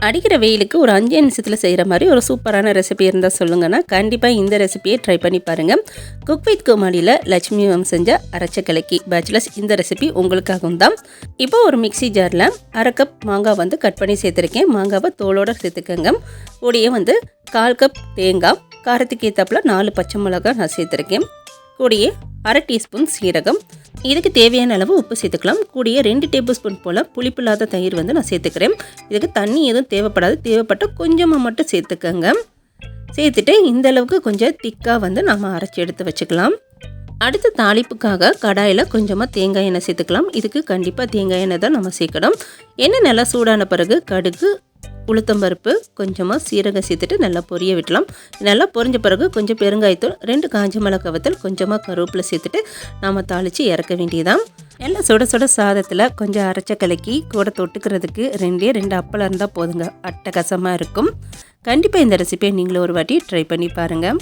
அடிக்கிற வெயிலுக்கு ஒரு 5 நிமிஷத்தில் செய்கிற மாதிரி ஒரு சூப்பரான ரெசிபி இருந்தால் சொல்லுங்கன்னா கண்டிப்பாக இந்த ரெசிபியை ட்ரை பண்ணி பாருங்கள். குக் வித் கோமாளியில் லட்சுமி மேம் செஞ்ச அரைச்ச கலக்கி பேச்சுலர்ஸ் இந்த ரெசிபி உங்களுக்காகவும் தான். இப்போ ஒரு மிக்ஸி ஜாரில் 1/2 கப் மாங்காய் வந்து கட் பண்ணி சேர்த்துருக்கேன். மாங்காவை தோலோடு சேர்த்துக்கங்க. கூடயே வந்து 1/4 கப் தேங்காய், காரத்துக்கு ஏற்றாப்புல 4 பச்சை மிளகாய் நான் சேர்த்துருக்கேன். கூடயே 1/2 டீஸ்பூன் சீரகம், இதுக்கு தேவையான அளவு உப்பு சேர்த்துக்கலாம். கூடயே 2 டேபிள் ஸ்பூன் போல் புளிப்பில்லாத தயிர் வந்து நான் சேர்த்துக்கிறேன். இதுக்கு தண்ணி எதுவும் தேவைப்படாது, தேவைப்பட்ட கொஞ்சமாக மட்டும் சேர்த்துக்கங்க. சேர்த்துட்டு இந்த அளவுக்கு கொஞ்சம் திக்காக வந்து நம்ம அரைச்சி எடுத்து வச்சுக்கலாம். அடுத்து தாளிப்புக்காக கடாயில் கொஞ்சமாக தேங்காய் எண்ணெய் சேர்த்துக்கலாம். இதுக்கு கண்டிப்பாக தேங்காய் எண்ணெய் தான் நம்ம சேர்க்கணும். எண்ணெய் நல்லா சூடான பிறகு கடுகு, உளுத்தம்பருப்பு, கொஞ்சமாக சீரகம் சேர்த்துட்டு நல்லா பொரிய விட்டலாம். நல்லா பொரிஞ்ச பிறகு கொஞ்சம் பெருங்காயத்தூள், 2 காஞ்ச மிளகாய் வத்தல், கொஞ்சமாக கருவேப்பிலை சேர்த்துட்டு நாம் தாளித்து இறக்க வேண்டியதான். எல்லாம் சுட சுட சாதத்தில் கொஞ்சம் அரைச்ச கலக்கி கூட தொட்டுக்கிறதுக்கு 2 அப்பளம் இருந்தால் போதுங்க, அட்டகாசமாக இருக்கும். கண்டிப்பாக இந்த ரெசிபியை நீங்களும் ஒரு வாட்டி ட்ரை பண்ணி பாருங்கள்.